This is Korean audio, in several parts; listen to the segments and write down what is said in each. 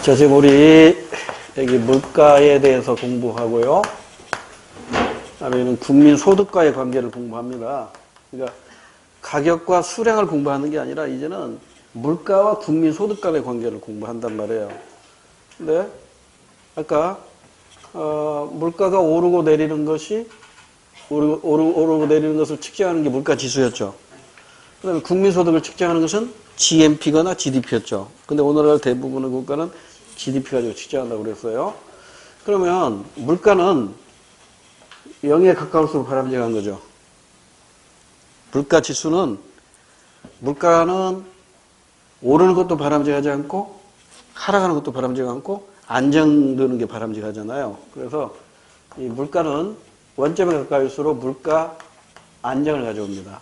자, 지금 우리 여기 물가에 대해서 공부하고요. 그다음에는 국민소득과의 관계를 공부합니다. 그러니까 가격과 수량을 공부하는 게 아니라 이제는 물가와 국민소득 간의 관계를 공부한단 말이에요. 근데 아까 물가가 오르고 내리는 것이 오르고 내리는 것을 측정하는 게 물가지수였죠. 그다음에 국민소득을 측정하는 것은 GNP거나 GDP였죠. 근데 오늘날 대부분의 국가는 GDP 가지고 측정한다고 그랬어요. 그러면 물가는 0에 가까울수록 바람직한 거죠. 물가는 오르는 것도 바람직하지 않고 하락하는 것도 바람직하지 않고 안정되는 게 바람직하잖아요. 그래서 이 물가는 원점에 가까울수록 물가 안정을 가져옵니다.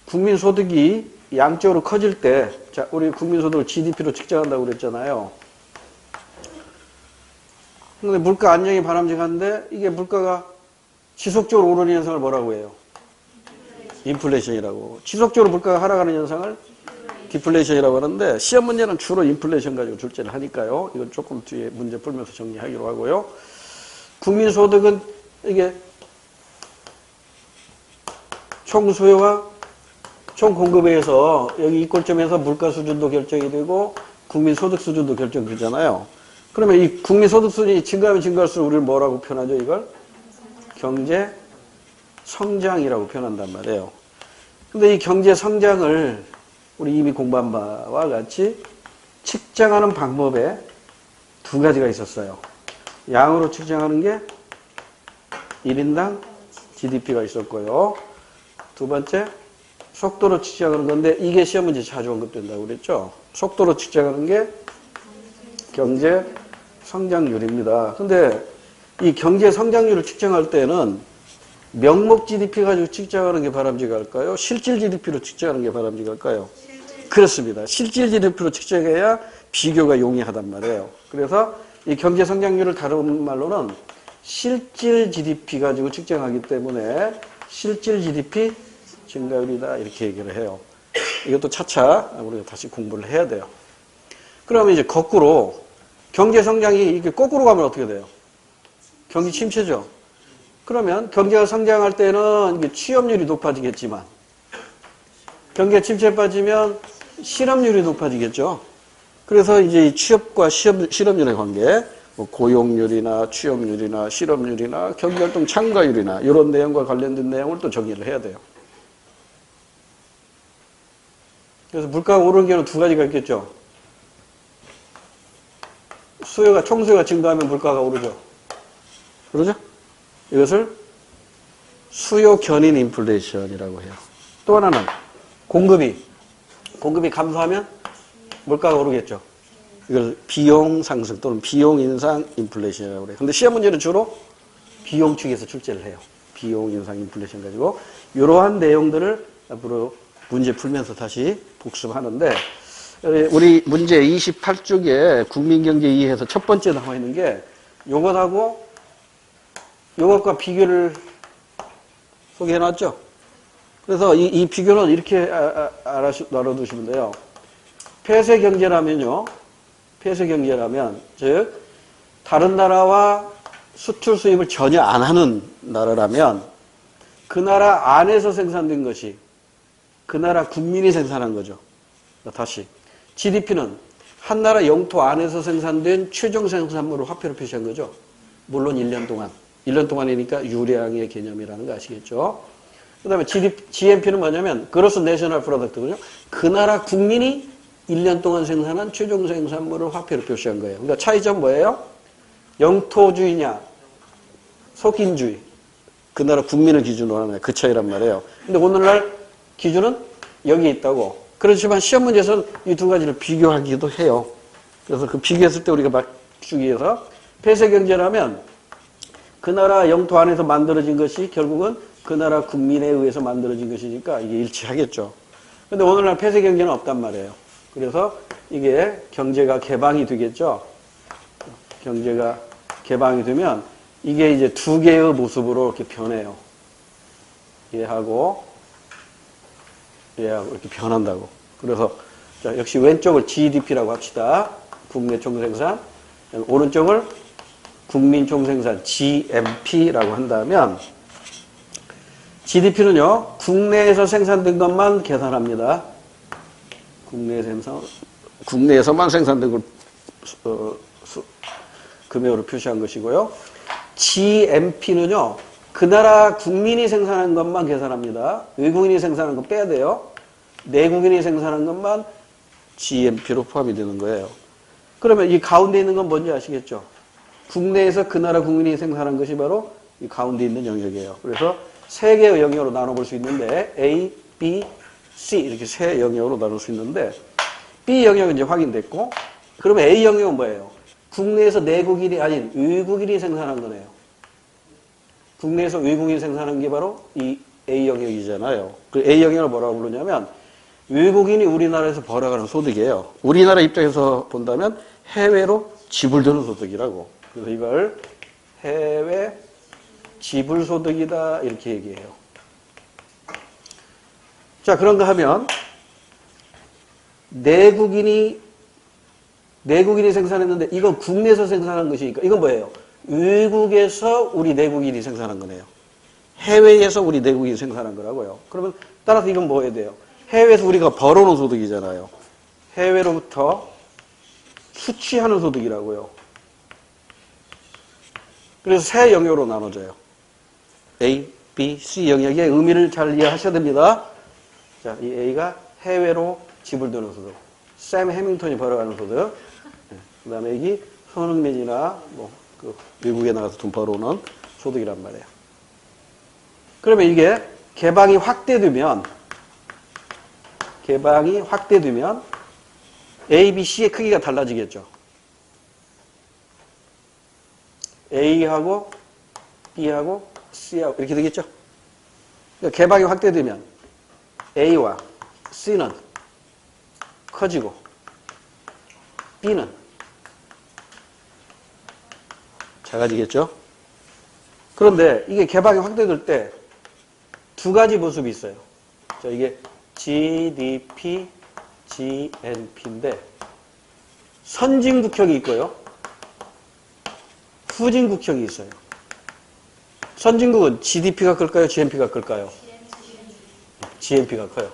국민소득이 양적으로 커질 때, 자, 우리 국민소득을 GDP로 측정한다고 그랬잖아요. 근데 물가 안정이 바람직한데, 이게 물가가 지속적으로 오르는 현상을 뭐라고 해요? 인플레이션이라고. 지속적으로 물가가 하락하는 현상을 디플레이션이라고 하는데, 시험 문제는 주로 인플레이션 가지고 출제를 하니까요. 이건 조금 뒤에 문제 풀면서 정리하기로 하고요. 국민소득은 이게 총수요와 총공급에 의해서 여기 이꼴점에서 물가 수준도 결정이 되고 국민소득 수준도 결정되잖아요. 그러면 이 국민소득 수준이 증가하면 증가할수록 우리를 뭐라고 표현하죠? 이걸 경제 성장이라고 표현한단 말이에요. 근데 이 경제 성장을 우리 이미 공부한 바와 같이 측정하는 방법에 두 가지가 있었어요. 양으로 측정하는 게 1인당 GDP가 있었고요. 두 번째, 속도로 측정하는 건데 이게 시험 문제 자주 언급된다고 그랬죠. 속도로 측정하는 게 경제 성장률입니다. 근데 이 경제 성장률을 측정할 때는 명목 GDP 가지고 측정하는 게 바람직할까요? 실질 GDP로 측정하는 게 바람직할까요? 그렇습니다. 실질 GDP로 측정해야 비교가 용이하단 말이에요. 그래서 이 경제 성장률을 다루는 말로는 실질 GDP 가지고 측정하기 때문에 실질 GDP 증가율이다 이렇게 얘기를 해요. 이것도 차차 우리가 다시 공부를 해야 돼요. 그러면 이제 거꾸로 경제 성장이 이렇게 거꾸로 가면 어떻게 돼요? 경기 침체죠. 그러면 경제가 성장할 때는 이게 취업률이 높아지겠지만 경기가 침체에 빠지면 실업률이 높아지겠죠. 그래서 이제 이 취업과 실업률의 관계, 뭐 고용률이나 취업률이나 실업률이나 경기활동 참가율이나 이런 내용과 관련된 내용을 또 정리를 해야 돼요. 그래서 물가가 오르는 경우는 두 가지가 있겠죠. 총수요가 증가하면 물가가 오르죠. 그러죠? 이것을 수요 견인 인플레이션이라고 해요. 또 하나는 공급이 감소하면 물가가 오르겠죠. 이걸 비용 상승 또는 비용 인상 인플레이션이라고 해요. 근데 시험 문제는 주로 비용 측에서 출제를 해요. 비용 인상 인플레이션 가지고 이러한 내용들을 앞으로 문제 풀면서 다시 복습하는데 우리 문제 28쪽에 국민경제 2에서 첫 번째 나와 있는 게 요것하고 요것과 비교를 소개해놨죠. 그래서 이 비교는 이렇게 알아두시면 돼요. 폐쇄경제라면 즉 다른 나라와 수출 수입을 전혀 안 하는 나라라면 그 나라 안에서 생산된 것이 그 나라 국민이 생산한 거죠. 다시 GDP는 한 나라 영토 안에서 생산된 최종 생산물을 화폐로 표시한 거죠. 물론 1년 동안이니까 유량의 개념이라는 거 아시겠죠. 그 다음에 GNP는 뭐냐면 그로스 내셔널 프로덕트거든요. 그 나라 국민이 1년 동안 생산한 최종 생산물을 화폐로 표시한 거예요. 그러니까 차이점 뭐예요? 영토주의냐 속인주의. 그 나라 국민을 기준으로 하는 그 차이란 말이에요. 근데 오늘날 기준은 여기 있다고. 그렇지만 시험 문제에서는 이 두 가지를 비교하기도 해요. 그래서 그 비교했을 때 우리가 맞추기 위해서 폐쇄경제라면 그 나라 영토 안에서 만들어진 것이 결국은 그 나라 국민에 의해서 만들어진 것이니까 이게 일치하겠죠. 근데 오늘날 폐쇄경제는 없단 말이에요. 그래서 이게 경제가 개방이 되겠죠. 경제가 개방이 되면 이게 이제 두 개의 모습으로 이렇게 변해요. 얘하고 이렇게 변한다고. 그래서 자, 역시 왼쪽을 GDP라고 합시다. 국내 총생산. 오른쪽을 국민 총생산 GNP라고 한다면 GDP는요, 국내에서 생산된 것만 계산합니다. 국내에서만 생산된 걸 금액으로 표시한 것이고요. GNP는요, 그 나라 국민이 생산한 것만 계산합니다. 외국인이 생산한 거 빼야 돼요. 내국인이 생산한 것만 GNP로 포함이 되는 거예요. 그러면 이 가운데 있는 건 뭔지 아시겠죠? 국내에서 그 나라 국민이 생산한 것이 바로 이 가운데 있는 영역이에요. 그래서 세 개의 영역으로 나눠볼 수 있는데 A, B, C 이렇게 세 영역으로 나눌 수 있는데 B 영역은 이제 확인됐고 그러면 A 영역은 뭐예요? 국내에서 내국인이 아닌 외국인이 생산한 거네요. 국내에서 외국인이 생산한 게 바로 이 A 영역이잖아요. 그 A 영역을 뭐라고 부르냐면 외국인이 우리나라에서 벌어가는 소득이에요. 우리나라 입장에서 본다면 해외로 지불되는 소득이라고. 그래서 이걸 해외 지불소득이다 이렇게 얘기해요. 자, 그런가 하면 내국인이 생산했는데 이건 국내에서 생산한 것이니까 이건 뭐예요? 외국에서 우리 내국인이 생산한 거네요. 해외에서 우리 내국인이 생산한 거라고요. 그러면 따라서 이건 뭐 해야 돼요? 해외에서 우리가 벌어놓은 소득이잖아요. 해외로부터 수취하는 소득이라고요. 그래서 세 영역으로 나눠져요. A, B, C 영역의 의미를 잘 이해하셔야 됩니다. 자, 이 A가 해외로 지불되는 소득. 샘 해밍턴이 벌어가는 소득. 그 다음에 여기 손흥민이나 외국에 나가서 돈 벌어오는 소득이란 말이에요. 그러면 이게 개방이 확대되면 A, B, C의 크기가 달라지겠죠. A하고 B하고 C하고 이렇게 되겠죠. 그러니까 개방이 확대되면 A와 C는 커지고 B는 작아지겠죠. 그런데 이게 개방이 확대될 때 두 가지 모습이 있어요. 자, 이게 GDP, GNP인데 선진국형이 있고요. 후진국형이 있어요. 선진국은 GDP가 클까요? GNP가 클까요? GNP가 커요.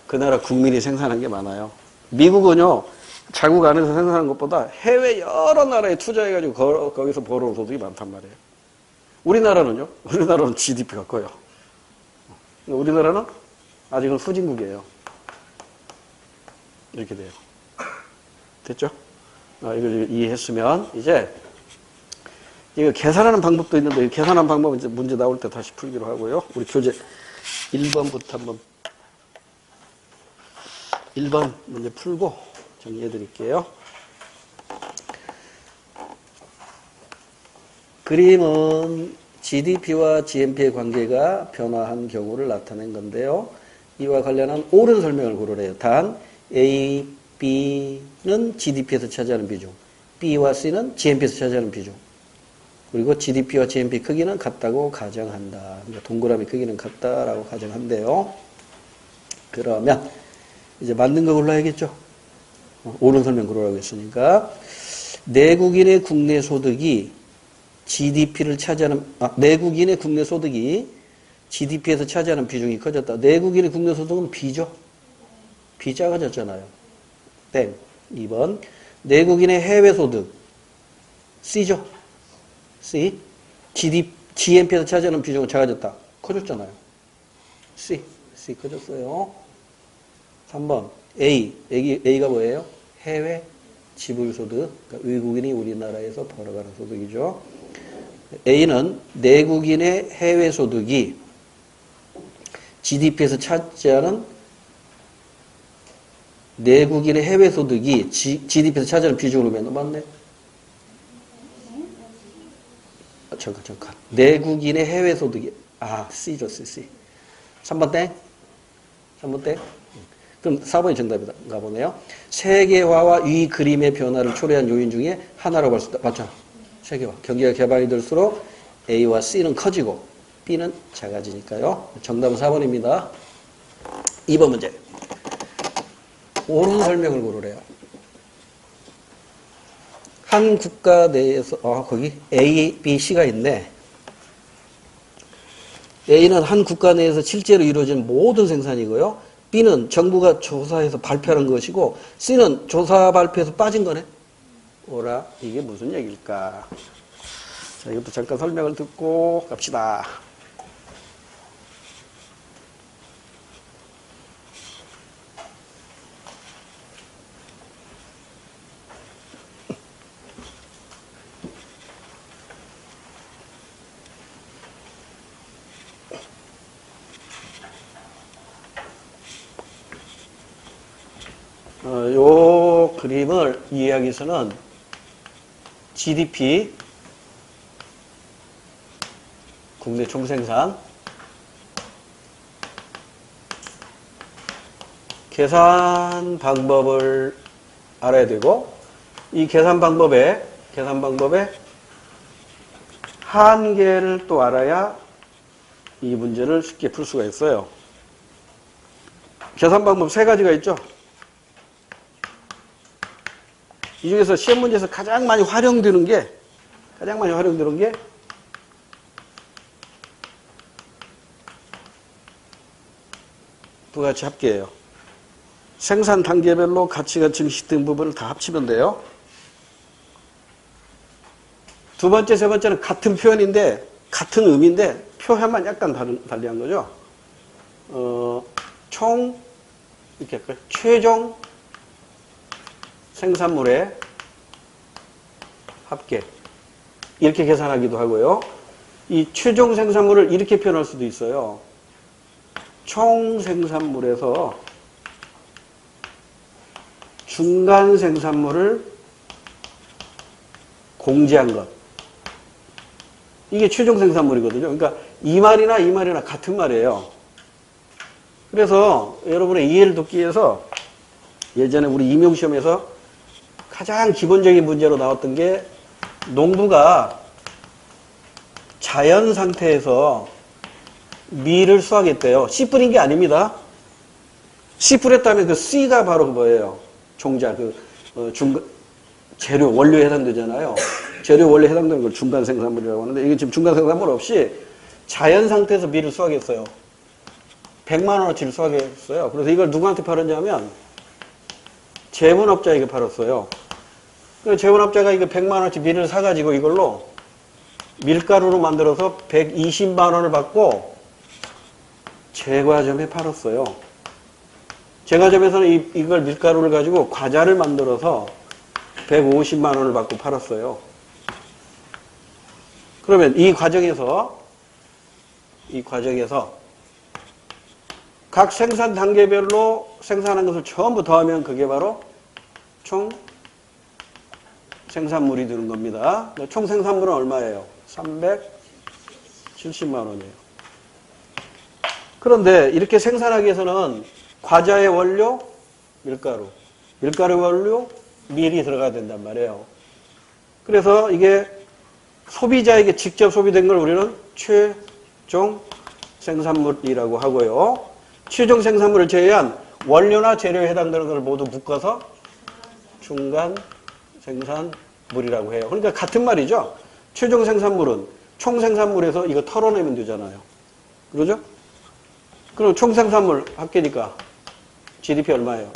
그 나라 국민이 생산한 게 많아요. 미국은요, 자국 안에서 생산한 것보다 해외 여러 나라에 투자해가지고 거기서 벌어온 소득이 많단 말이에요. 우리나라는 GDP가 커요. 우리나라는 아직은 후진국이에요. 이렇게 돼요. 됐죠? 이걸 이해했으면 이제 이거 계산하는 방법도 있는데 계산하는 방법은 이제 문제 나올 때 다시 풀기로 하고요. 우리 교재 1번부터 한번 1번 문제 풀고 정리해 드릴게요. 그림은 GDP와 GNP의 관계가 변화한 경우를 나타낸 건데요. 이와 관련한 옳은 설명을 고르래요. 단 A, B는 GDP에서 차지하는 비중, B와 C는 GNP에서 차지하는 비중, 그리고 GDP와 GNP 크기는 같다고 가정한다. 그러니까 동그라미 크기는 같다라고 가정한대요. 그러면 이제 맞는 거 골라야겠죠. 옳은 설명 고르라고 했으니까 내국인의 국내 소득이 GDP를 차지하는 내국인의 국내 소득이 GDP에서 차지하는 비중이 커졌다. 내국인의 국내 소득은 B죠. B 작아졌잖아요. 땡. 2번 내국인의 해외 소득 C죠. C. GNP에서 차지하는 비중은 작아졌다. 커졌잖아요. C 커졌어요. 3번 A가 뭐예요? 해외 지불소득. 그러니까 외국인이 우리나라에서 벌어가는 소득이죠. A는 내국인의 해외 소득이 GDP에서 차지하는 내국인의 해외 소득이 GDP에서 차지하는 비중으로 몇 맞네? 잠깐. 내국인의 해외 소득이 C죠, C. 3번 땡? 그럼 4번이 정답인가 보네요. 세계화와 이 그림의 변화를 초래한 요인 중에 하나라고 할 수 있다. 맞죠? 세계화. 경기가 개방이 될수록 A와 C는 커지고 B는 작아지니까요. 정답은 4번입니다. 2번 문제. 옳은 설명을 고르래요. 한 국가 내에서, 거기 A, B, C가 있네. A는 한 국가 내에서 실제로 이루어진 모든 생산이고요. B는 정부가 조사해서 발표한 것이고, C는 조사 발표에서 빠진 거네. 오라, 이게 무슨 얘기일까? 자, 이것도 잠깐 설명을 듣고 갑시다. 요 그림을 이해하기 위해서는 GDP, 국내 총생산, 계산 방법을 알아야 되고, 이 계산 방법의 한계를 또 알아야 이 문제를 쉽게 풀 수가 있어요. 계산 방법 3가지가 있죠. 이 중에서 시험 문제에서 가장 많이 활용되는 게 부가가치 합계예요. 생산 단계별로 가치가 증식된 부분을 다 합치면 돼요. 두 번째, 세 번째는 같은 표현인데, 같은 의미인데, 표현만 약간 달리한 거죠. 이렇게 할까요? 최종 생산물의 합계. 이렇게 계산하기도 하고요. 이 최종 생산물을 이렇게 표현할 수도 있어요. 총 생산물에서 중간 생산물을 공제한 것. 이게 최종 생산물이거든요. 그러니까 이 말이나 같은 말이에요. 그래서 여러분의 이해를 돕기 위해서 예전에 우리 임용시험에서 가장 기본적인 문제로 나왔던 게 농부가 자연 상태에서 밀을 수확했대요. 씨 뿌린 게 아닙니다. 씨 뿌렸다면 그 C가 바로 뭐예요? 종자, 재료, 원료에 해당되잖아요. 재료, 원료에 해당되는 걸 중간 생산물이라고 하는데 이게 지금 중간 생산물 없이 자연 상태에서 밀을 수확했어요. 100만 원어치를 수확했어요. 그래서 이걸 누구한테 팔았냐면 제분업자에게 팔았어요. 그래서 제분업자가 이거 100만 원어치 밀을 사가지고 이걸로 밀가루로 만들어서 120만 원을 받고 제과점에 팔았어요. 제과점에서는 이걸 밀가루를 가지고 과자를 만들어서 150만 원을 받고 팔았어요. 그러면 이 과정에서 각 생산 단계별로 생산한 것을 전부 더하면 그게 바로 총 생산물이 되는 겁니다. 총 생산물은 얼마예요? 370만 원이에요. 그런데 이렇게 생산하기 위해서는 과자의 원료, 밀가루, 밀가루 원료, 밀이 들어가야 된단 말이에요. 그래서 이게 소비자에게 직접 소비된 걸 우리는 최종 생산물이라고 하고요. 최종 생산물을 제외한 원료나 재료에 해당되는 걸 모두 묶어서 중간 생산물이라고 해요. 그러니까 같은 말이죠. 최종 생산물은 총 생산물에서 이거 털어내면 되잖아요. 그러죠? 그럼 총 생산물 합계니까 GDP 얼마예요?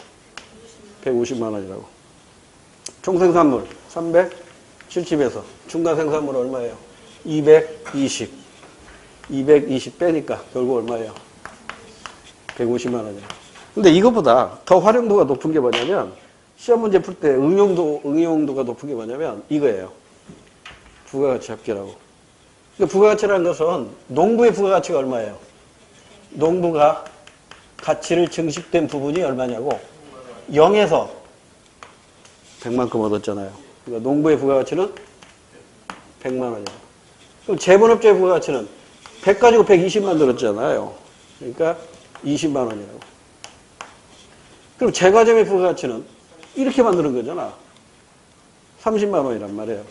150만 원이라고. 총 생산물 370에서 중간 생산물 얼마예요? 220. 220 빼니까 결국 얼마예요? 150만 원이에요. 근데 이거보다 더 활용도가 높은 게 뭐냐면 시험 문제 풀 때 응용도가 높은 게 뭐냐면 이거예요. 부가가치 합계라고. 그러니까 부가가치라는 것은 농부의 부가가치가 얼마예요? 농부가 가치를 증식된 부분이 얼마냐고 0에서 100만큼 얻었잖아요. 그러니까 농부의 부가가치는 100만 원이에요. 그럼 제분업자의 부가가치는 100 가지고 120 만들었잖아요. 그러니까 20만 원이라고. 그럼 제과점의 부가가치는 이렇게 만드는 거잖아. 30만 원이란 말이에요.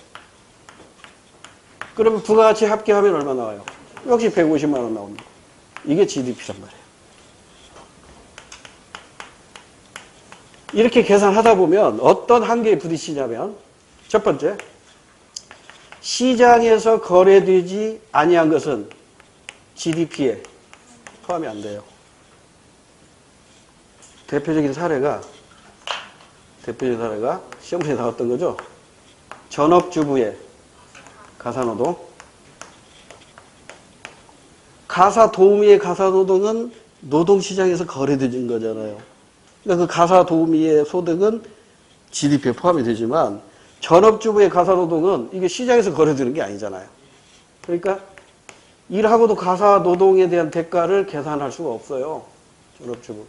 그러면 부가가치 합계하면 얼마 나와요? 역시 150만 원 나옵니다. 이게 GDP란 말이에요. 이렇게 계산하다 보면 어떤 한계에 부딪히냐면 첫 번째, 시장에서 거래되지 아니한 것은 GDP에 포함이 안 돼요. 대표적인 사례가 시험지에 나왔던 거죠. 전업주부의 가사노동. 가사도우미의 가사노동은 노동시장에서 거래되는 거잖아요. 그러니까 그 가사도우미의 소득은 GDP에 포함이 되지만 전업주부의 가사노동은 이게 시장에서 거래되는 게 아니잖아요. 그러니까 일하고도 가사노동에 대한 대가를 계산할 수가 없어요. 전업주부.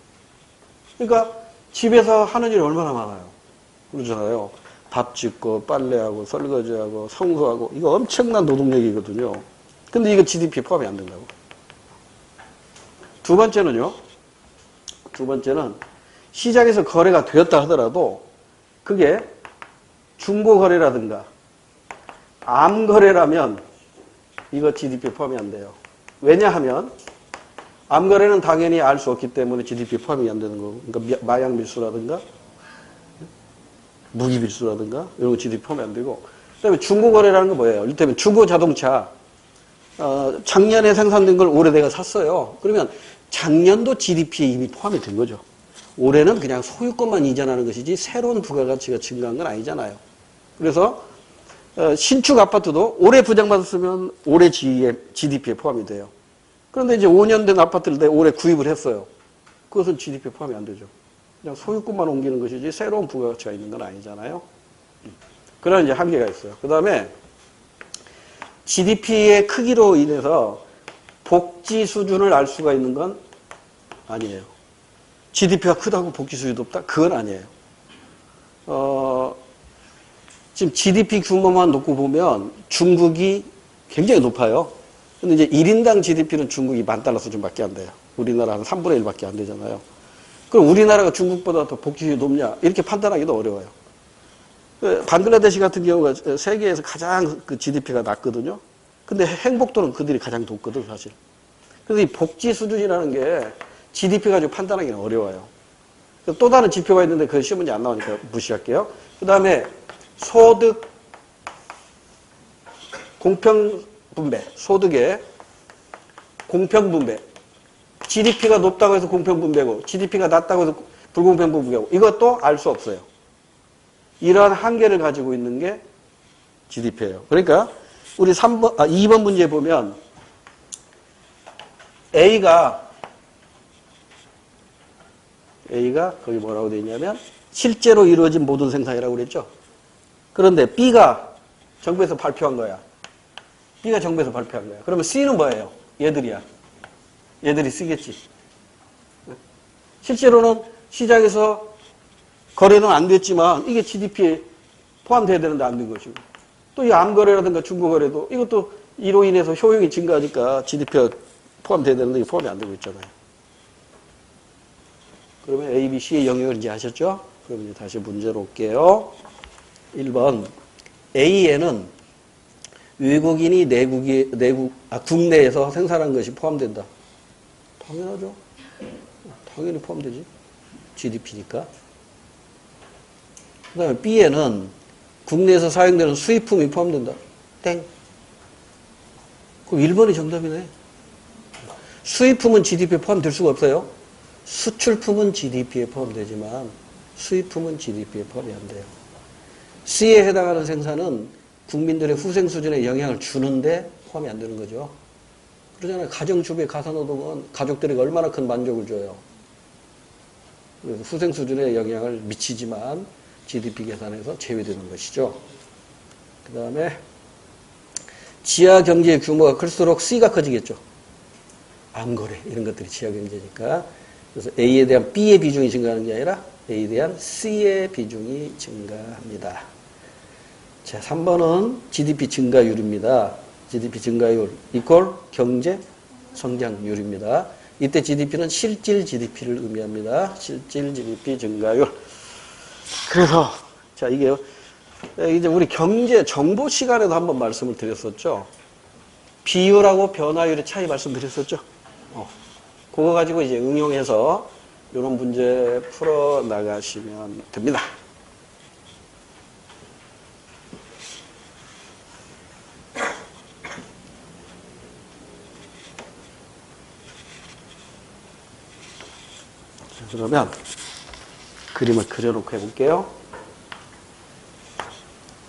그러니까 집에서 하는 일이 얼마나 많아요. 그러잖아요. 밥 짓고 빨래하고 설거지하고 청소하고 이거 엄청난 노동력이거든요. 근데 이거 GDP에 포함이 안 된다고. 두 번째는 시장에서 거래가 되었다 하더라도 그게 중고거래라든가 암거래라면 이거 GDP에 포함이 안 돼요. 왜냐하면 암거래는 당연히 알 수 없기 때문에 GDP에 포함이 안 되는 거고, 그러니까 마약 밀수라든가 무기 밀수라든가 이런 거 GDP에 포함이 안 되고, 그다음에 중고거래라는 건 뭐예요? 이를테면 중고자동차 작년에 생산된 걸 올해 내가 샀어요. 그러면 작년도 GDP에 이미 포함이 된 거죠. 올해는 그냥 소유권만 이전하는 것이지 새로운 부가가치가 증가한 건 아니잖아요. 그래서 신축 아파트도 올해 분양받았으면 올해 GDP에 포함이 돼요. 그런데 이제 5년 된 아파트를 내가 올해 구입을 했어요. 그것은 GDP에 포함이 안 되죠. 그냥 소유권만 옮기는 것이지 새로운 부가가치가 있는 건 아니잖아요. 그런 이제 한계가 있어요. 그 다음에 GDP의 크기로 인해서 복지 수준을 알 수가 있는 건 아니에요. GDP가 크다고 복지 수준이 높다? 그건 아니에요. 지금 GDP 규모만 놓고 보면 중국이 굉장히 높아요. 근데 이제 1인당 GDP는 중국이 $10,000 수준밖에 안 돼요. 우리나라 한 3분의 1밖에 안 되잖아요. 그럼 우리나라가 중국보다 더 복지 수준이 높냐? 이렇게 판단하기도 어려워요. 방글라데시 같은 경우가 세계에서 가장 그 GDP가 낮거든요. 근데 행복도는 그들이 가장 높거든, 사실. 그래서 이 복지 수준이라는 게 GDP 가지고 판단하기는 어려워요. 또 다른 지표가 있는데 그 시험 문제 안 나오니까 무시할게요. 그 다음에 소득 공평분배, 소득의 공평분배. GDP가 높다고 해서 공평분배고 GDP가 낮다고 해서 불공평분배고 이것도 알 수 없어요. 이러한 한계를 가지고 있는 게 GDP예요. 그러니까 우리 2번 문제 보면 A가 거기 뭐라고 되어 있냐면 실제로 이루어진 모든 생산이라고 그랬죠. 그런데 B가 정부에서 발표한 거야. B가 정부에서 발표한 거야. 그러면 C는 뭐예요? 얘들이야. 얘들이 쓰겠지. 실제로는 시장에서 거래는 안 됐지만 이게 GDP에 포함돼야 되는데 안 된 것이고, 또 이 암거래라든가 중고거래도 이것도 이로 인해서 효용이 증가하니까 GDP가 포함돼야 되는데 이게 포함이 안 되고 있잖아요. 그러면 A, B, C의 영역을 이제 아셨죠? 그럼 이제 다시 문제로 올게요. 1번 A에는 외국인이 국내에서 생산한 것이 포함된다. 당연하죠. 당연히 포함되지. GDP니까. 그 다음에 B에는 국내에서 사용되는 수입품이 포함된다. 땡. 그럼 1번이 정답이네. 수입품은 GDP에 포함될 수가 없어요. 수출품은 GDP에 포함되지만 수입품은 GDP에 포함이 안 돼요. C에 해당하는 생산은 국민들의 후생 수준에 영향을 주는데 포함이 안 되는 거죠. 그러잖아요. 가정주부의 가사노동은 가족들에게 얼마나 큰 만족을 줘요. 그래서 후생 수준에 영향을 미치지만 GDP 계산에서 제외되는 것이죠. 그 다음에 지하 경제의 규모가 클수록 C가 커지겠죠. 암거래 이런 것들이 지하 경제니까. 그래서 A에 대한 B의 비중이 증가하는 게 아니라 A에 대한 C의 비중이 증가합니다. 자, 3번은 GDP 증가율입니다. GDP 증가율 이퀄 경제 성장률입니다. 이때 GDP는 실질 GDP를 의미합니다. 실질 GDP 증가율. 그래서 자, 이게 이제 우리 경제 정보 시간에도 한번 말씀을 드렸었죠. 비율하고 변화율의 차이 말씀드렸었죠. 그거 가지고 이제 응용해서 이런 문제 풀어 나가시면 됩니다. 그러면 그림을 그려놓고 해볼게요.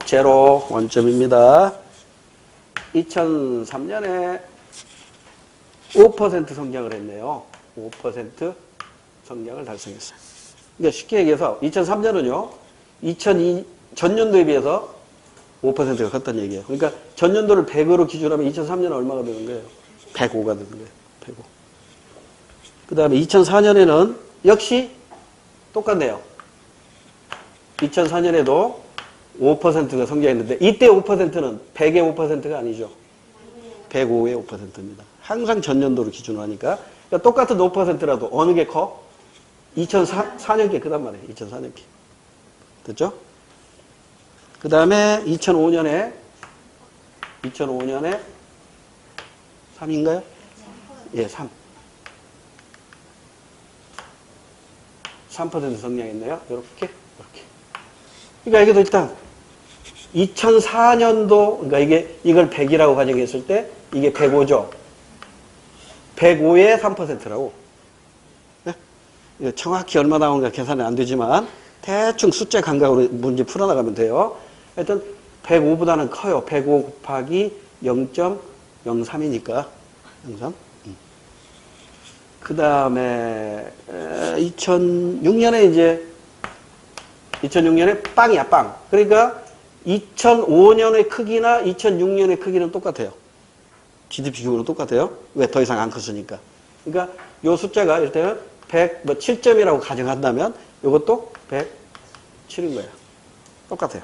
제로 원점입니다. 2003년에 5% 성장을 했네요. 5% 성장을 달성했어요. 그러니까 쉽게 얘기해서 2003년은요. 2002 전년도에 비해서 5%가 컸다는 얘기예요. 그러니까 전년도를 100으로 기준하면 2003년은 얼마가 되는 거예요? 105가 되는 거예요. 105. 그 다음에 2004년에는 역시 똑같네요. 2004년에도 5%가 성장했는데 이때 5%는 100의 5%가 아니죠. 105의 5%입니다. 항상 전년도를 기준으로 하니까. 그러니까 똑같은 5%라도 어느 게 커? 2004년 게 크단 말이에요. 2004년 게. 됐죠? 그 다음에 2005년에 3인가요? 예, 3. 3% 성장했네요. 이렇게. 그러니까 여기도 일단 2004년도, 그러니까 이걸 100이라고 가정했을 때 이게 105죠. 105에 3%라고. 네? 이거 정확히 얼마 나오는가 계산이 안 되지만 대충 숫자 감각으로 문제 풀어나가면 돼요. 하여튼 105보다는 커요. 105 곱하기 0.03이니까 0.3. 그 다음에 2006년에 2006년에 빵이야, 빵. 그러니까 2005년의 크기나 2006년의 크기는 똑같아요. GDP 규모는 똑같아요. 왜? 더 이상 안 컸으니까. 그러니까 요 숫자가 일단은 107점이라고 가정한다면 이것도 107인 거예요. 똑같아요.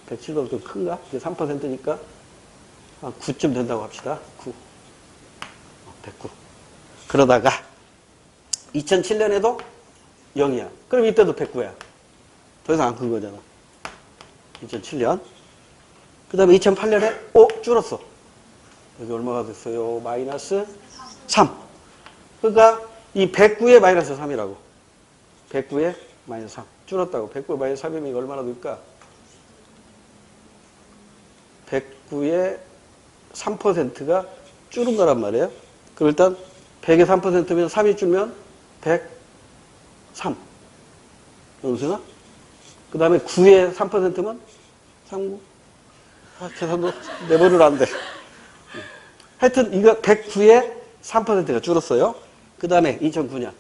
107보다 좀 큰가? 이게 3%니까 한 9점 된다고 합시다. 9. 109. 그러다가 2007년에도 0이야. 그럼 이때도 109야. 더 이상 안 큰 거잖아. 2007년. 그 다음에 2008년에 줄었어. 여기 얼마가 됐어요? 마이너스 3. 그러니까 이 109에 마이너스 3이라고. 109에 마이너스 3. 줄었다고. 109에 마이너스 3이면 이거 얼마나 될까? 109에 3%가 줄은 거란 말이에요. 그럼 일단 100에 3%면 3이 줄면 103. 여보세요? 그 다음에 9에 3%면 39. 계산도 내 머리로 안 돼. 하여튼 이거 109에 3%가 줄었어요. 그 다음에 2009년.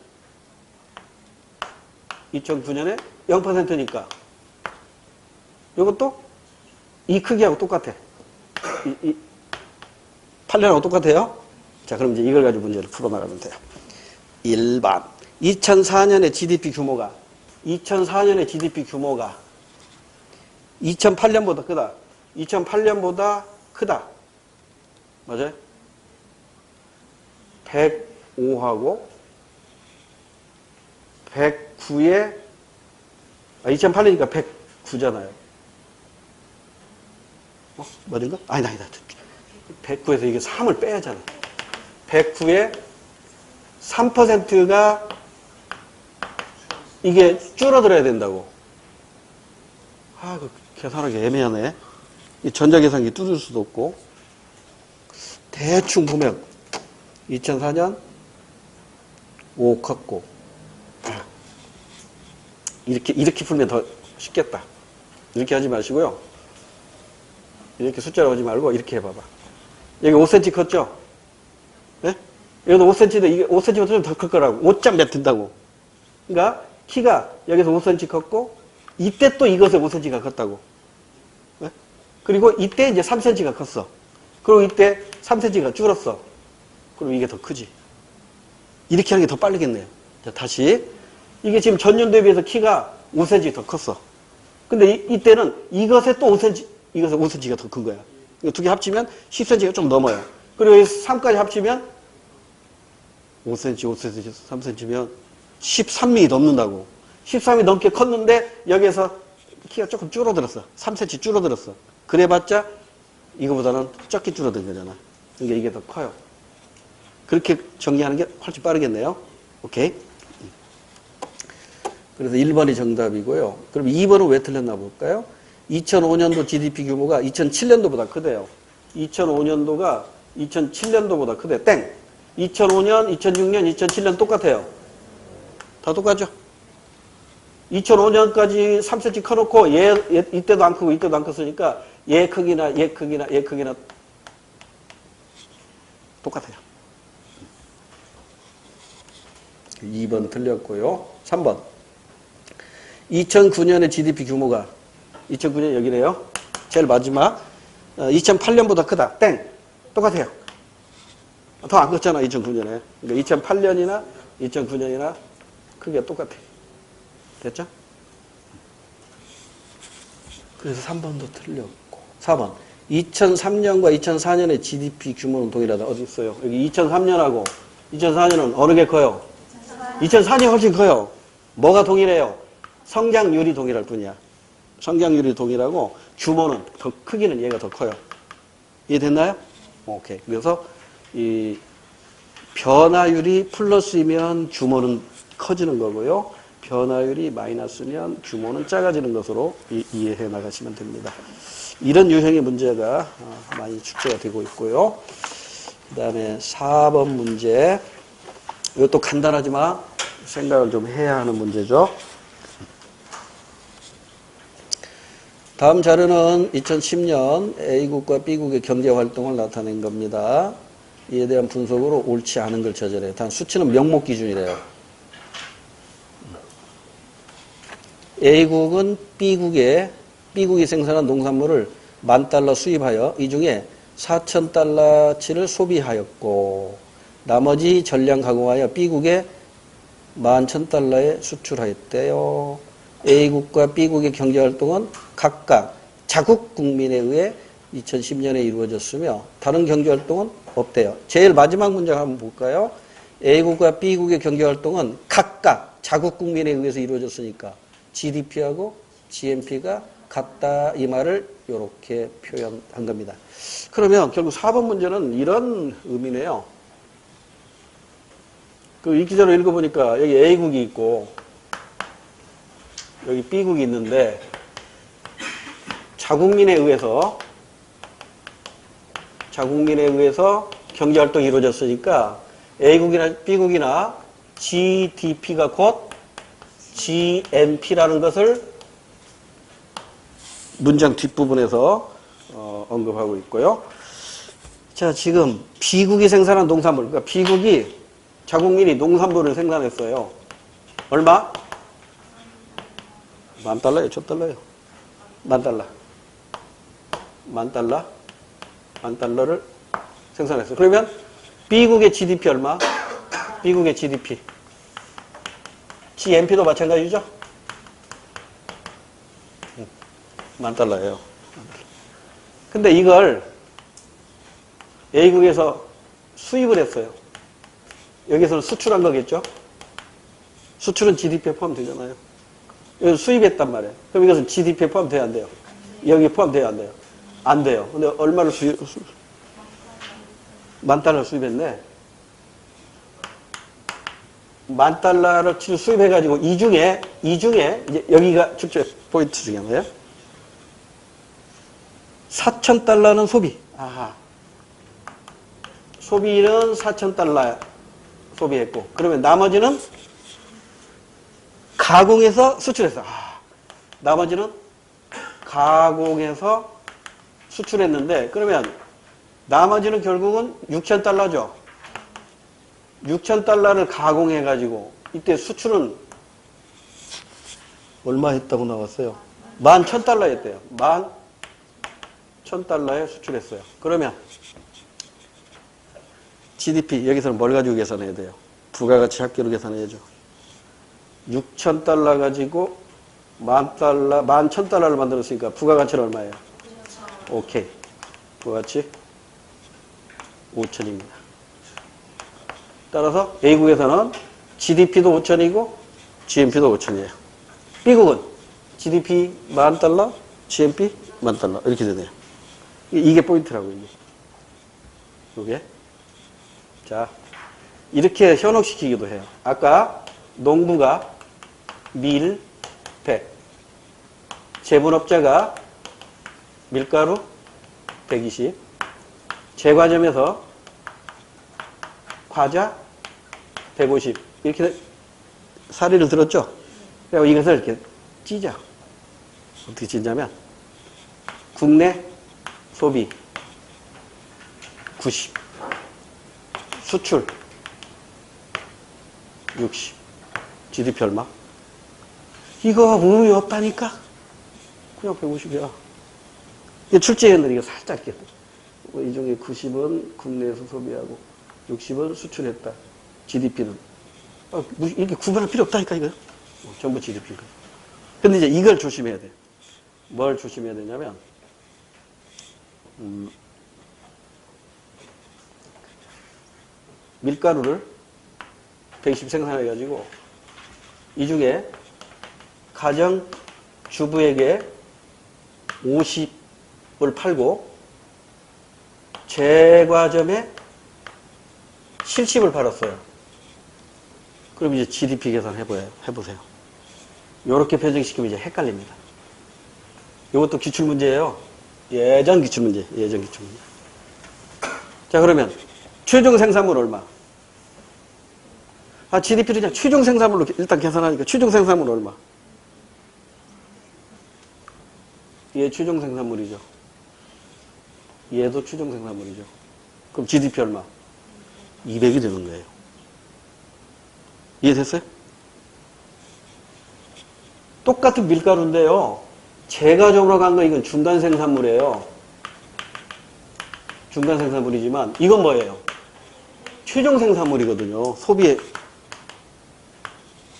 2009년에 0%니까 이것도 이 크기하고 똑같아. 8년하고 똑같아요. 자, 그럼 이제 이걸 가지고 문제를 풀어나가면 돼요. 1번. 2004년의 GDP 규모가 2008년보다 크다. 2008년보다 크다. 맞아요? 105하고 109에 2008년이니까 109잖아요. 맞은가? 아니다. 109에서 이게 3을 빼야잖아. 109에 3%가 이게 줄어들어야 된다고. 그 계산하기 애매하네. 이 전자계산기 뚫을 수도 없고. 대충 보면 2004년 5 컸고 이렇게 풀면 더 쉽겠다. 이렇게 하지 마시고요. 이렇게 숫자로 하지 말고 이렇게 해봐봐. 여기 5cm 컸죠? 네? 여기도 5cm인데 이게 5cm보다 좀 더 클 거라고. 5점 몇 든다고. 그러니까 키가 여기서 5cm 컸고 이때 또 이것에 5cm가 컸다고. 네? 그리고 이때 이제 3cm가 컸어. 그리고 이때 3cm가 줄었어. 그럼 이게 더 크지. 이렇게 하는 게 더 빠르겠네요. 자, 다시. 이게 지금 전년도에 비해서 키가 5cm 더 컸어. 근데 이때는 이것에 또 5cm, 이것에 5cm가 더 큰 거야. 두 개 합치면 10cm가 좀 넘어요. 그리고 3까지 합치면 5cm, 3cm면 13mm 넘는다고. 13mm 넘게 컸는데 여기에서 키가 조금 줄어들었어. 3cm 줄어들었어. 그래봤자 이거보다는 적게 줄어든 거잖아. 그러니까 이게 더 커요. 그렇게 정리하는 게 훨씬 빠르겠네요. 오케이. 그래서 1번이 정답이고요. 그럼 2번은 왜 틀렸나 볼까요? 2005년도 GDP 규모가 2007년도보다 크대요. 2005년도가 2007년도보다 크대. 땡! 2005년, 2006년, 2007년 똑같아요. 다 똑같죠? 2005년까지 3cm 커놓고 이때도 안 크고 이때도 안 컸으니까 얘 크기나 똑같아요. 2번 틀렸고요. 3번. 2009년의 GDP 규모가 2009년 여기래요. 제일 마지막 2008년보다 크다. 땡. 똑같아요. 더 안 컸잖아 2009년에. 그러니까 2008년이나 2009년이나 크기가 똑같아. 됐죠? 그래서 3번도 틀렸고. 4번. 2003년과 2004년의 GDP 규모는 동일하다. 어디 있어요? 여기 2003년하고 2004년은 어느 게 커요? 2004년이 훨씬 커요. 뭐가 동일해요? 성장률이 동일할 뿐이야. 성장률이 동일하고 규모는 더 크기는 얘가 더 커요. 이해됐나요? 오케이. 그래서 이 변화율이 플러스이면 규모는 커지는 거고요. 변화율이 마이너스면 규모는 작아지는 것으로 이해해 나가시면 됩니다. 이런 유형의 문제가 많이 출제가 되고 있고요. 그 다음에 4번 문제. 이것도 간단하지만 생각을 좀 해야 하는 문제죠. 다음 자료는 2010년 A국과 B국의 경제활동을 나타낸 겁니다. 이에 대한 분석으로 옳지 않은 걸 저절해요. 단 수치는 명목 기준이래요. A국은 B국이 생산한 농산물을 10,000달러 수입하여 이 중에 4,000달러치를 소비하였고 나머지 전량 가공하여 B국에 11,000달러에 수출하였대요. A국과 B국의 경제활동은 각각 자국 국민에 의해 2010년에 이루어졌으며 다른 경제활동은 없대요. 제일 마지막 문장 한번 볼까요? A국과 B국의 경제활동은 각각 자국 국민에 의해서 이루어졌으니까 GDP하고 GNP가 같다 이 말을 이렇게 표현한 겁니다. 그러면 결국 4번 문제는 이런 의미네요. 그 읽기 전에 읽어보니까 여기 A국이 있고 여기 B국이 있는데 자국민에 의해서 경제활동이 이루어졌으니까 A국이나 B국이나 GDP가 곧 GNP라는 것을 문장 뒷부분에서 언급하고 있고요. 자, 지금 B국이 생산한 농산물, 그러니까 B국이 자국민이 농산물을 생산했어요. 얼마? 10,000달러예요, 1,000달러예요. 10,000달러. 10,000달러를 생산했어요. 그러면 B국의 GDP 얼마? B국의 GDP. GNP도 마찬가지죠? 10,000달러예요. 근데 이걸 A국에서 수입을 했어요. 여기서는 수출한 거겠죠? 수출은 GDP에 포함되잖아요. 여기서 수입했단 말이에요. 그럼 이것은 GDP에 포함돼야 안 돼요? 여기에 포함돼야 안 돼요? 안 돼요. 근데 얼마를 10,000달러 수입했네. 10,000달러를 수입해가지고 이 중에 이제 여기가 출제 포인트 중에 하나예요. 4,000달러는 소비. 아하. 소비는 4,000달러 소비했고, 그러면 나머지는 가공해서 수출했어. 나머지는 가공해서 수출했는데, 그러면 나머지는 결국은 6,000달러죠. 6,000달러를 가공해가지고, 이때 수출은 얼마 했다고 나왔어요? 11,000달러 했대요. 11,000달러에 수출했어요. 그러면 GDP, 여기서는 뭘 가지고 계산해야 돼요? 부가가치 합계로 계산해야죠. 6,000달러 가지고 11,000달러를 만들었으니까 부가가치는 얼마예요? 오케이. 부가가치 5,000입니다. 따라서 A국에서는 GDP도 5,000이고 GNP도 5,000이에요. B국은 GDP 10,000달러, GNP 10,000달러 이렇게 되네요. 이게 포인트라고 이게. 이게. 자, 이렇게 현혹시키기도 해요. 아까 농부가 밀 100. 제분업자가 밀가루 120. 제과점에서 과자 150. 이렇게 사례를 들었죠? 그리고 이것을 이렇게 찢어. 어떻게 찢냐면 국내 소비 90. 수출 60. GDP 얼마? 이거 의미 없다니까? 그냥 150이야. 출제했는데 이거 살짝 이렇게. 이 중에 90은 국내에서 소비하고 60은 수출했다. GDP는. 이렇게 구분할 필요 없다니까, 이거요. 전부 GDP가. 근데 이제 이걸 조심해야 돼. 뭘 조심해야 되냐면, 밀가루를 120 생산해가지고, 이 중에 가정 주부에게 50을 팔고, 제과점에 70을 팔았어요. 그럼 이제 GDP 계산 해보세요. 요렇게 변형시키면 이제 헷갈립니다. 이것도 기출문제예요. 예전 기출문제. 자, 그러면 최종 생산물 얼마? GDP를 그냥 최종 생산물로 일단 계산하니까 최종 생산물 얼마? 얘 최종 생산물이죠. 얘도 최종 생산물이죠. 그럼 GDP 얼마? 200이 되는 거예요. 이해됐어요? 똑같은 밀가루인데요. 제과점으로 간 거 이건 중간 생산물이에요. 중간 생산물이지만 이건 뭐예요? 최종 생산물이거든요. 소비에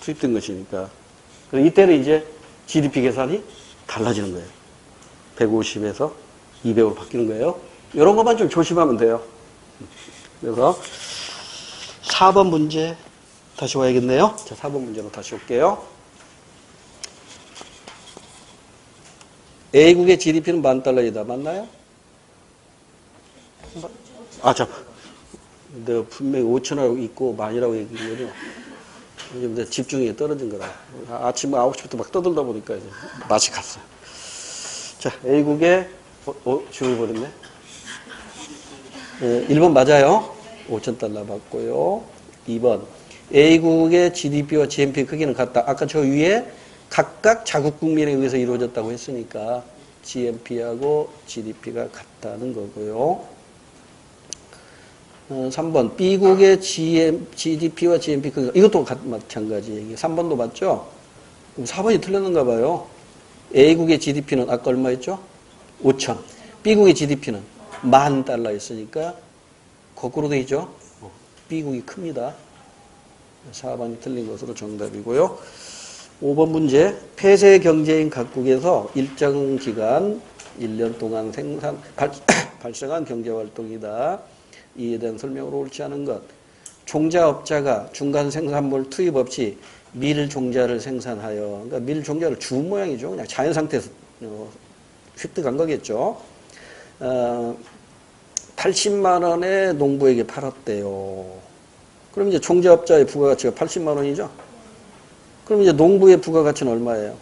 투입된 것이니까. 그래서 이때는 이제 GDP 계산이 달라지는 거예요. 150에서 200으로 바뀌는 거예요. 이런 것만 좀 조심하면 돼요. 그래서 4번 문제 다시 와야겠네요. 자, 4번 문제로 다시 올게요. A국의 GDP는 $10,000이다. 맞나요? 잠깐. 내가 분명히 5천하고 있고 만이라고 얘기했거든요. 요즘 내 집중력이 떨어진 거라. 아침 9시부터 막 떠들다 보니까 이제 맛이 갔어요. 자, A국의, 지워버렸네. 1번 맞아요. $5,000 받고요. 2번. A국의 GDP와 GNP 크기는 같다. 아까 저 위에 각각 자국 국민에 의해서 이루어졌다고 했으니까 GNP하고 GDP가 같다는 거고요. 3번. B국의 GDP와 GNP 크기가 이것도 마찬가지 얘기. 3번도 맞죠? 그럼 4번이 틀렸는가 봐요. A국의 GDP는 아까 얼마였죠? 5천. B국의 GDP는 $10,000였으니까 거꾸로 되죠? B국이 큽니다. 4번이 틀린 것으로 정답이고요. 5번 문제. 폐쇄 경제인 각국에서 일정 기간 1년 동안 발생한 경제활동이다. 이에 대한 설명으로 옳지 않은 것. 종자업자가 중간 생산물 투입 없이 밀 종자를 생산하여, 그러니까 밀 종자를 주운 모양이죠. 그냥 자연 상태에서 획득한 거겠죠. 80만 원에 농부에게 팔았대요. 그럼 이제 종자업자의 부가가치가 80만 원이죠. 그럼 이제 농부의 부가가치는 얼마예요?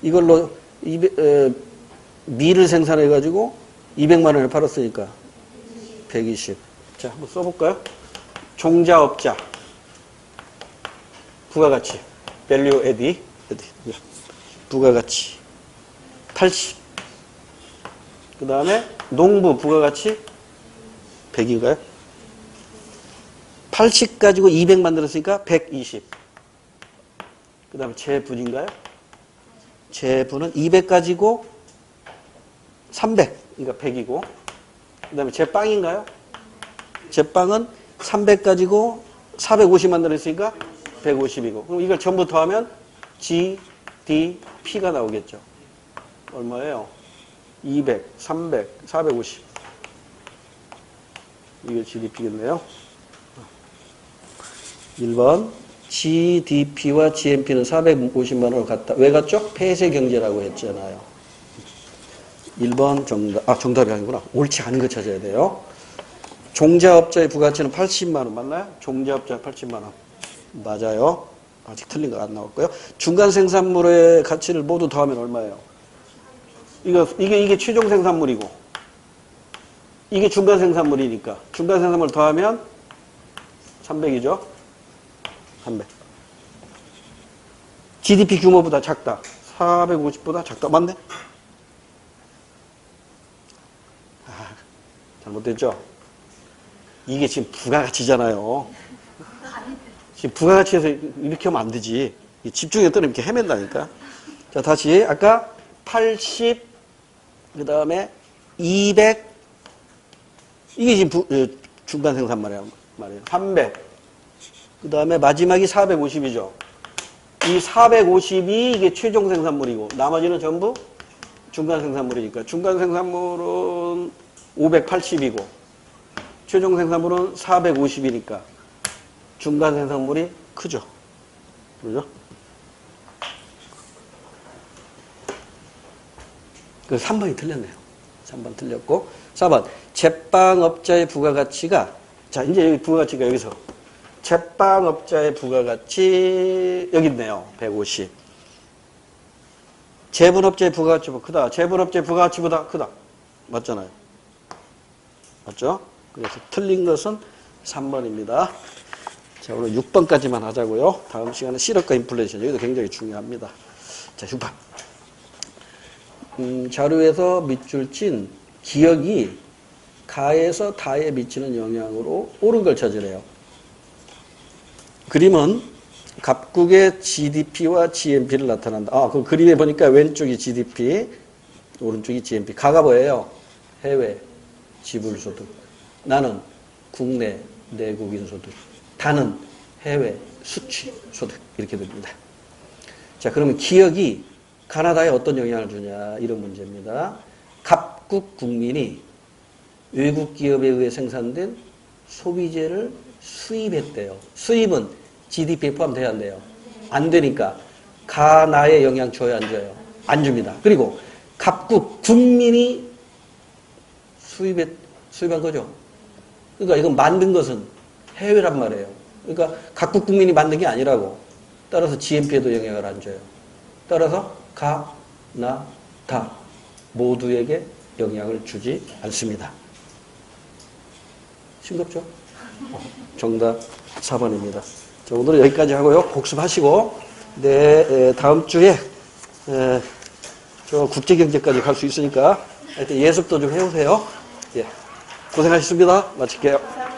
이걸로 밀을 생산해가지고 200만 원에 팔았으니까 120. 자, 한번 써볼까요? 종자업자 부가가치 value add 부가가치 80. 그 다음에 농부 부가가치 100인가요? 80 가지고 200 만들었으니까 120. 그 다음에 제분인가요? 제분은 200 가지고 300. 그러니까 100이고. 그 다음에 제빵인가요? 제빵은 300 가지고 450 만들었으니까 150이고. 그럼 이걸 전부 더하면 GDP가 나오겠죠. 얼마예요? 200, 300, 450. 이게 GDP겠네요. 1번. GDP와 GNP는 450만 원으로 같다. 왜 같죠? 폐쇄 경제라고 했잖아요. 1번 정답. 정답이 아니구나. 옳지 않은 거 찾아야 돼요. 종자업자의 부가가치는 80만 원 맞나요? 종자업자 80만 원. 맞아요. 아직 틀린 거 안 나왔고요. 중간 생산물의 가치를 모두 더하면 얼마예요? 이게 최종 생산물이고, 이게 중간 생산물이니까. 중간 생산물 더하면 300이죠? 300. GDP 규모보다 작다. 450보다 작다. 맞네? 잘못됐죠? 이게 지금 부가가치잖아요. 지금 부가가치에서 이렇게 하면 안 되지. 집중했더니 이렇게 헤맨다니까. 자, 다시. 아까 80, 그 다음에 200, 이게 지금 중간 생산 말이에요. 300. 그 다음에 마지막이 450이죠. 이 450이 이게 최종 생산물이고, 나머지는 전부 중간 생산물이니까. 중간 생산물은 580이고, 최종 생산물은 450이니까, 중간 생산물이 크죠. 그죠? 그 3번이 틀렸네요. 3번 틀렸고. 4번. 제빵업자의 부가가치가, 자, 이제 여기 부가가치가 여기서. 제빵업자의 부가가치, 여기 있네요. 150. 제분업자의 부가가치보다 크다. 제분업자의 부가가치보다 크다. 맞잖아요. 맞죠? 그래서 틀린 것은 3번입니다. 자, 오늘 6번까지만 하자고요. 다음 시간은 실업과 인플레이션. 여기도 굉장히 중요합니다. 자, 6번. 자료에서 밑줄 친 기억이 가에서 다에 미치는 영향으로 옳은 걸 찾으래요. 그림은 각국의 GDP와 GNP를 나타난다. 그 그림에 보니까 왼쪽이 GDP, 오른쪽이 GNP. 가가 뭐예요? 해외 지불소득. 나는 국내 내국인 소득. 다는 해외 수취 소득. 이렇게 됩니다. 자, 그러면 기억이 가나다에 어떤 영향을 주냐, 이런 문제입니다. 각국 국민이 외국 기업에 의해 생산된 소비재를 수입했대요. 수입은 GDP에 포함돼야 안 돼요. 안 되니까 가나에 영향 줘요, 안 줘요? 안 줍니다. 그리고 각국 국민이 수입한 거죠. 그러니까 이건 만든 것은 해외란 말이에요. 그러니까 각국 국민이 만든 게 아니라고. 따라서 GNP에도 영향을 안 줘요. 따라서 가, 나, 다 모두에게 영향을 주지 않습니다. 싱겁죠? 정답 4번입니다. 자, 오늘은 여기까지 하고요. 복습하시고 다음 주에 저 국제경제까지 갈 수 있으니까 하여튼 예습도 좀 해오세요. 예. 고생하셨습니다. 마칠게요.